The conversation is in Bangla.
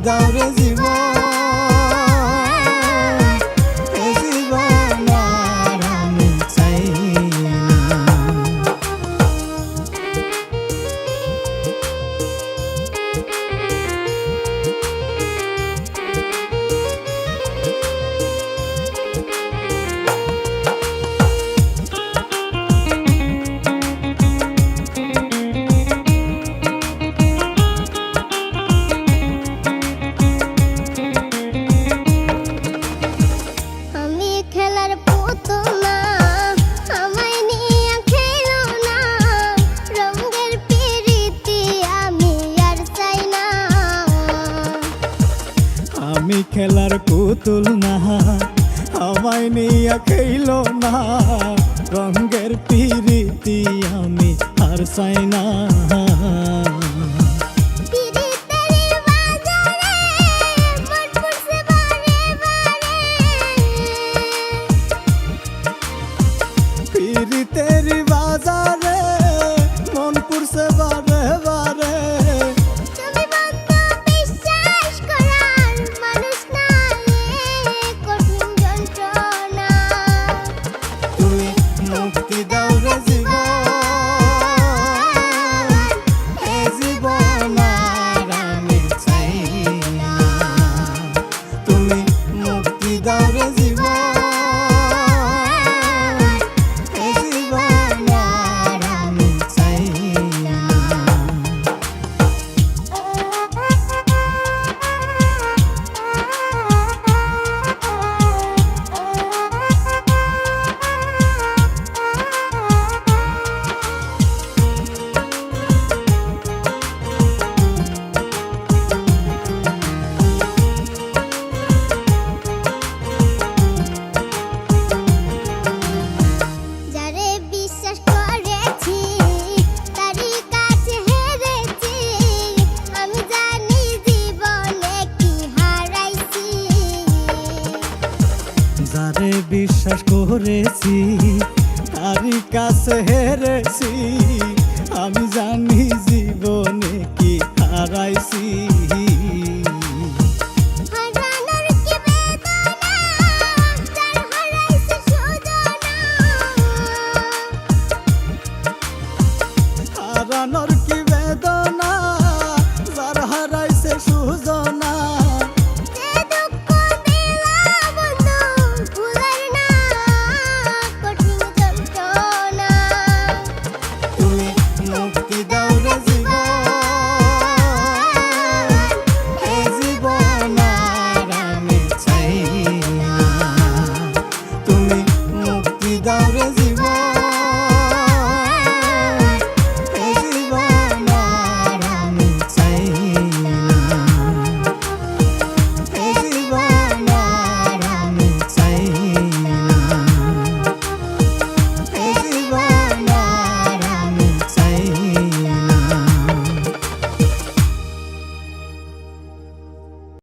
দাও রে জীবন, এ জীবন আর আমি চাই না। আমি খেলার পুতুল না, আমায় নিয়ে খেলো না, রঙের পিরিতি আমি আর চাই না। পিরিতের বাজারে মন পুরছে বারে বারে, মুক্তি দাও রে জীবন, এ জীবন আর আমি চাই না। তুমি মুক্তি দাও রে জীবন, এ জীবন আর আমি চাই না। যারে বিশ্বাস করেছি তারই কাছে হেরেছি, আমি জানি জীবনে কি হারাইছি।